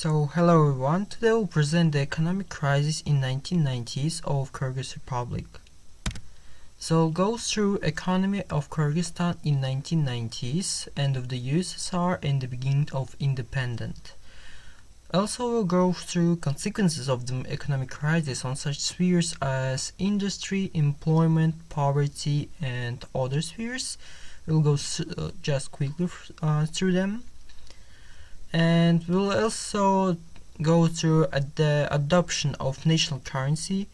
So hello everyone, today we'll present the economic crisis in 1990s of Kyrgyz Republic. So we'll go through economy of Kyrgyzstan in 1990s, end of the USSR and the beginning of independence. Also we'll go through consequences of the economic crisis on such spheres as industry, employment, poverty and other spheres. We'll go just quickly through them. And we'll also go through the adoption of national currency,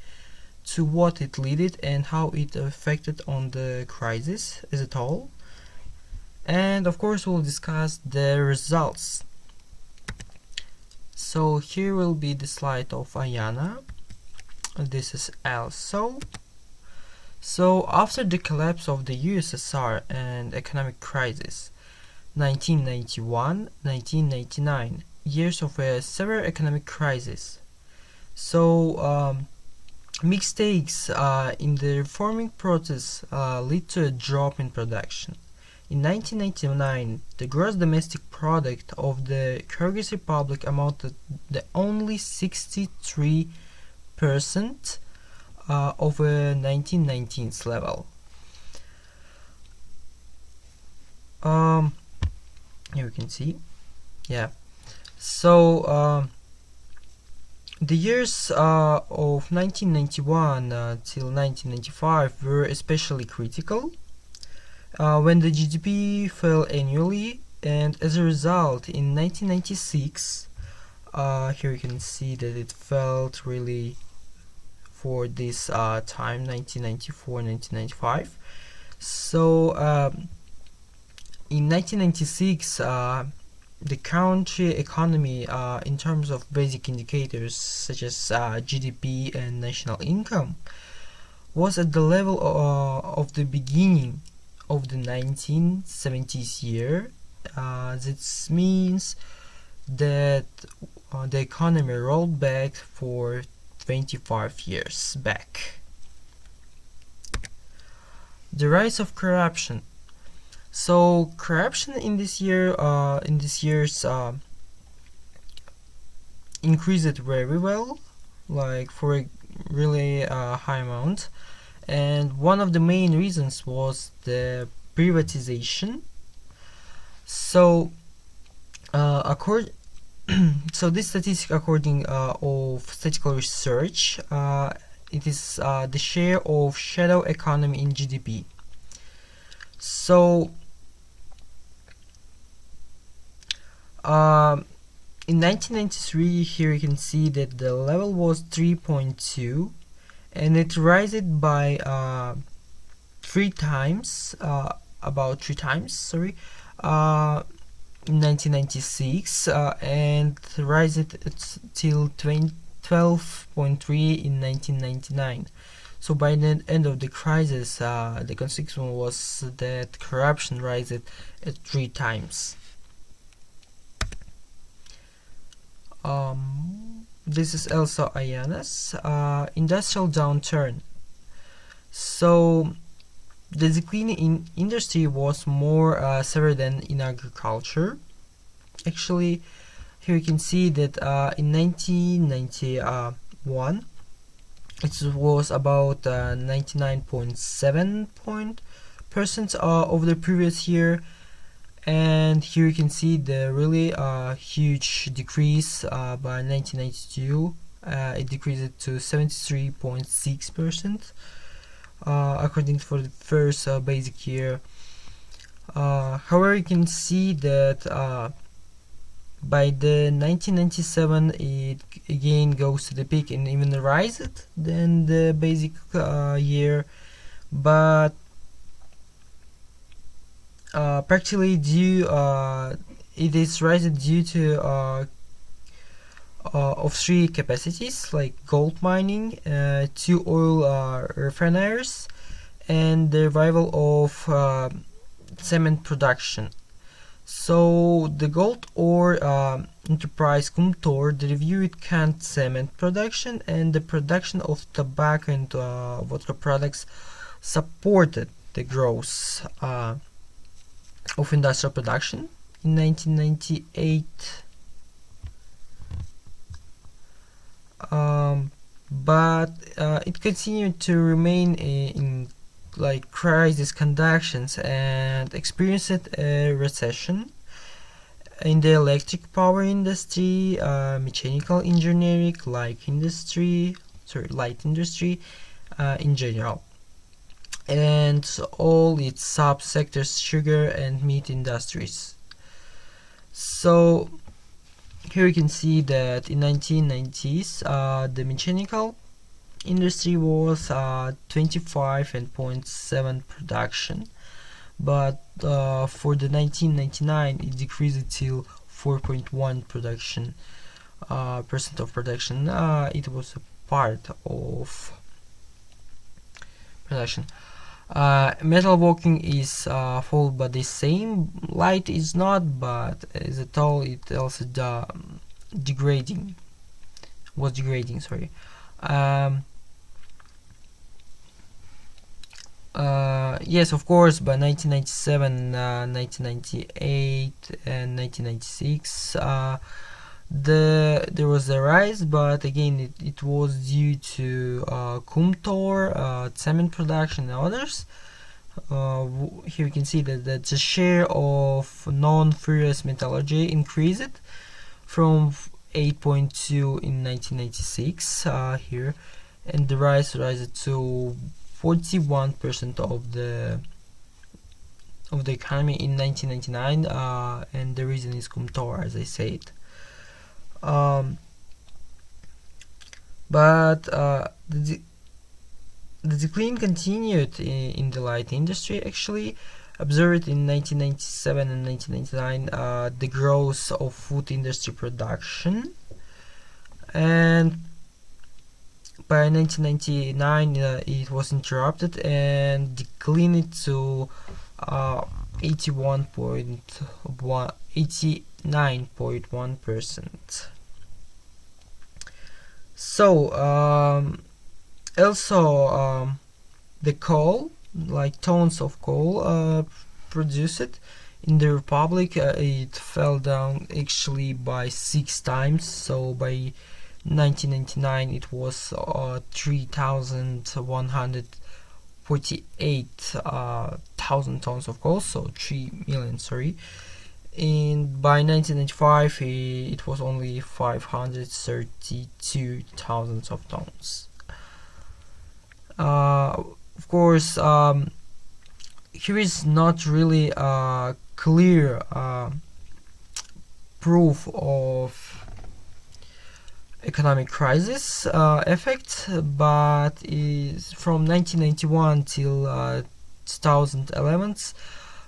to what it led and how it affected on the crisis as a whole. And of course we'll discuss the results. So here will be the slide of Ayana. This is also. So after the collapse of the USSR and economic crisis, 1991-1999, years of a severe economic crisis. So mistakes in the reforming process lead to a drop in production. In 1999, the gross domestic product of the Kyrgyz Republic amounted to only 63% of a 1919's level. Here we can see, so the years of 1991 till 1995 were especially critical, when the GDP fell annually, and as a result in 1996 here you can see that it fell really for this time, 1994-1995. So in 1996, the country economy, in terms of basic indicators such as GDP and national income, was at the level of the beginning of the 1970s year. This means that the economy rolled back for 25 years back. The rise of corruption. So corruption in this year's increased very well, like for a really high amount, and one of the main reasons was the privatization. So so this statistic, according of statistical research, it is the share of shadow economy in GDP. So in 1993, here you can see that the level was 3.2, and it rised by about three times, in 1996, and rised till 12.3 in 1999. So by the end of the crisis, the consequence was that corruption rised at 3 times. This is also Ayana's industrial downturn. So the decline in industry was more severe than in agriculture. Actually, here you can see that in 1991 it was about 99.7% of the previous year, and here you can see the really huge decrease by 1992. It decreased to 73.6%, according for the first basic year. However, you can see that by the 1997 it again goes to the peak and even rised than the basic year, but practically it is rising due to of 3 capacities, like gold mining, 2 oil refineries, and the revival of cement production. So the gold ore enterprise Kumtor reviewed canned cement production, and the production of tobacco and vodka products supported the growth of industrial production. In 1998, but it continued to remain in like crisis conditions and experienced a recession in the electric power industry, mechanical engineering, light industry in general, and all its subsectors, sugar and meat industries. So here you can see that in 1990s, the mechanical industry was 25.7 production, but for the 1999 it decreased till 4.1 production percent of production. It was a part of production. Metalworking is followed by the same. Light is not, but as a total it also degrading was degrading. Sorry. Yes, of course, by 1997, 1998, and 1996, there was a rise, but again, it was due to Kumtor, cement production, and others. Here you can see that the share of non-ferrous metallurgy increased from 8.2 in 1996 here, and the rise to 41% of the economy in 1999, and the reason is Kumtor, as I said. But the decline continued in the light industry. Actually, observed in 1997 and 1999 the growth of food industry production, and by 1999 it was interrupted and declined to 89.1%. So also the coal, like tons of coal produced in the Republic, it fell down actually by 6 times. So by 1999 it was 3,148,000 tons of coal, so 3 million, sorry. And by 1995 it was only 532,000 of tons. Of course, here is not really a clear proof of economic crisis effect, but is from 1991 till 2011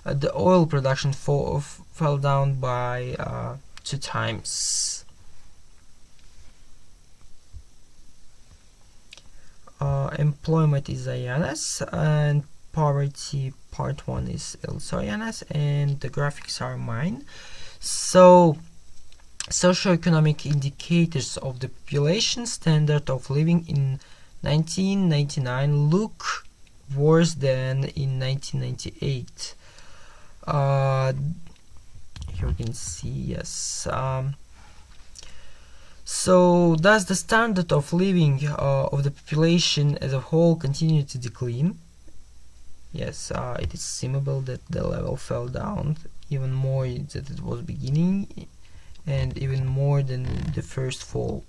the oil production fell down by 2 times. Employment is IANS, and poverty part 1 is also IANS, and the graphics are mine. So socioeconomic indicators of the population standard of living in 1999 look worse than in 1998. Here you can see, yes. So does the standard of living of the population as a whole continue to decline? Yes, it is seemable that the level fell down even more than it was beginning, and even more than the first fall.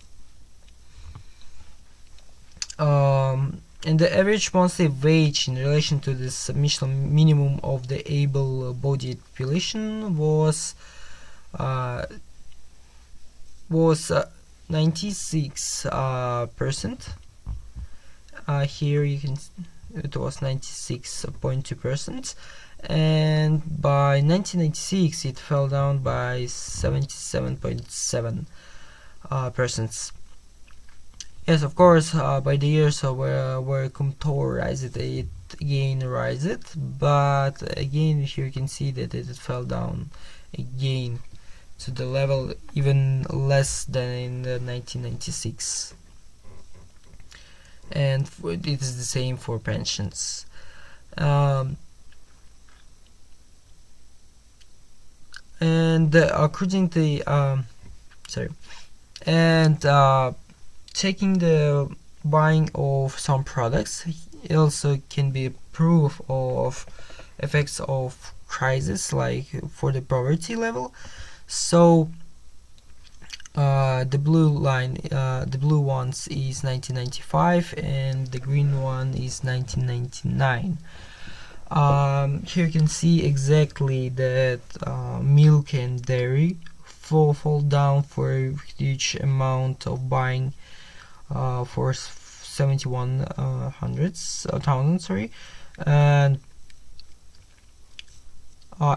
And the average monthly wage in relation to the submission minimum of the able-bodied population was 96%. Here you can, it was 96.2%, and by 1996 it fell down by 77.7%. Yes, of course, by the years where Kumtor rised, it again rised, but again here you can see that it fell down again to the level even less than in the 1996, and it is the same for pensions. And according to Taking the buying of some products also can be proof of effects of crisis, like for the poverty level. So the blue line, the blue ones is 1995 and the green one is 1999. Here you can see exactly that milk and dairy fall down for a huge amount of buying, for 71 hundreds thousand, sorry, and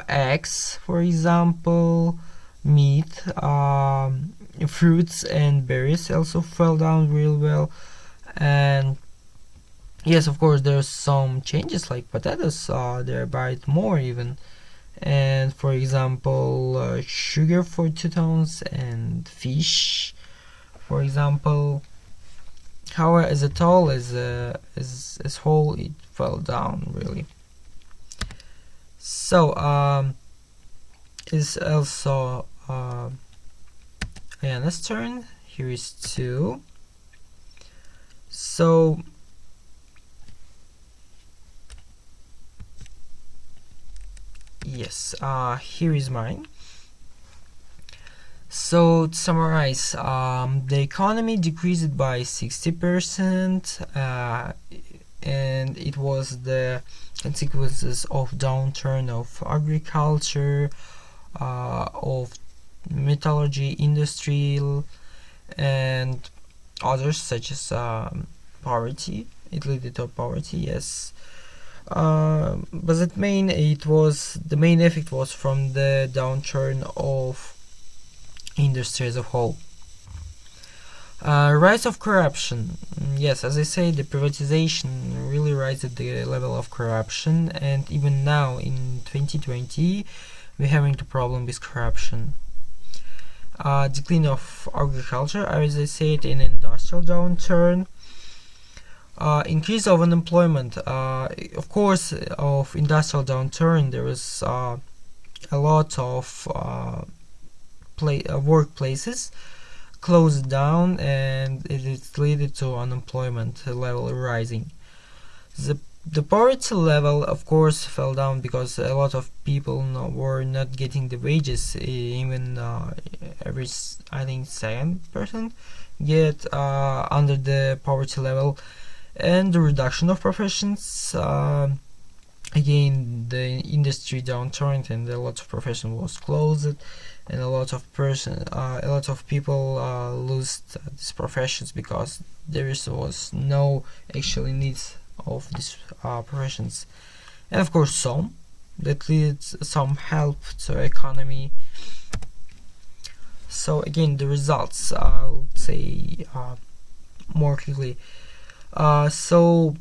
eggs, for example, meat, fruits and berries also fell down real well. And yes, of course, there's some changes like potatoes, they're bought more even. And for example, sugar for 2 tons and fish, for example. However, as a whole, as whole, it fell down really. So is also Anna's turn. Here is 2. So yes, here is mine. So to summarize, the economy decreased by 60%, and it was the consequences of downturn of agriculture, of metallurgy, industrial, and others such as poverty. It led to poverty, yes. But the main effect was from the downturn of industry as a whole. Rise of corruption. Yes, as I say, the privatization really raised the level of corruption, and even now in 2020 we're having the problem with corruption. Decline of agriculture, as I said, in industrial downturn. Increase of unemployment. Of course, of industrial downturn, there was a lot of workplaces closed down, and it led to unemployment level rising. The poverty level, of course, fell down because a lot of people were not getting the wages. Even every, I think, second person get under the poverty level. And the reduction of professions, again, the industry downturned and a lot of profession was closed, and a lot of people lost these professions because there was no actually needs of these professions. And of course, some that leads some help to economy. So again, the results, I would say more clearly. So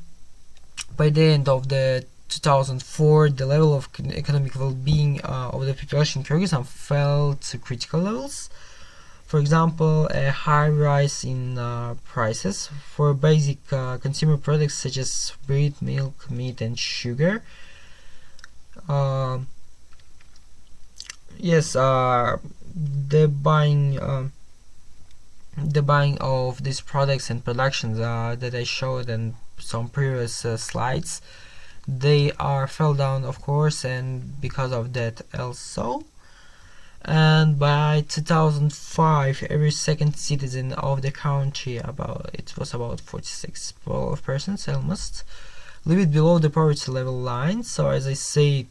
by the end of the 2004, the level of economic well-being of the population in Kyrgyzstan fell to critical levels. For example, a high rise in prices for basic consumer products such as bread, milk, meat, and sugar. Yes, the buying of these products and productions that I showed in some previous slides, they fell down, of course, and because of that also. And by 2005, every second citizen of the country, it was about 46% almost, lived below the poverty level line. So as I said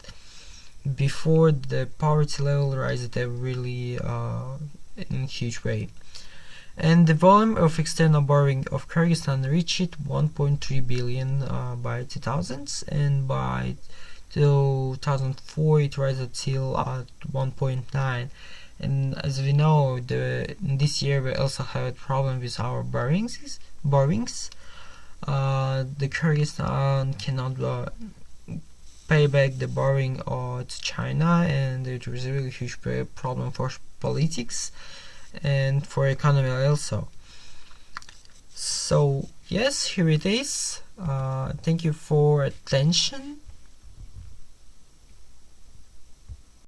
before, the poverty level rises really in a huge way. And the volume of external borrowing of Kyrgyzstan reached 1.3 billion by 2000s, and by 2004 it rose till 1.9. And as we know, this year we also have a problem with our borrowings. The Kyrgyzstan cannot pay back the borrowing to China, and it was a really huge problem for politics and for economy also. So yes, here it is. Thank you for attention.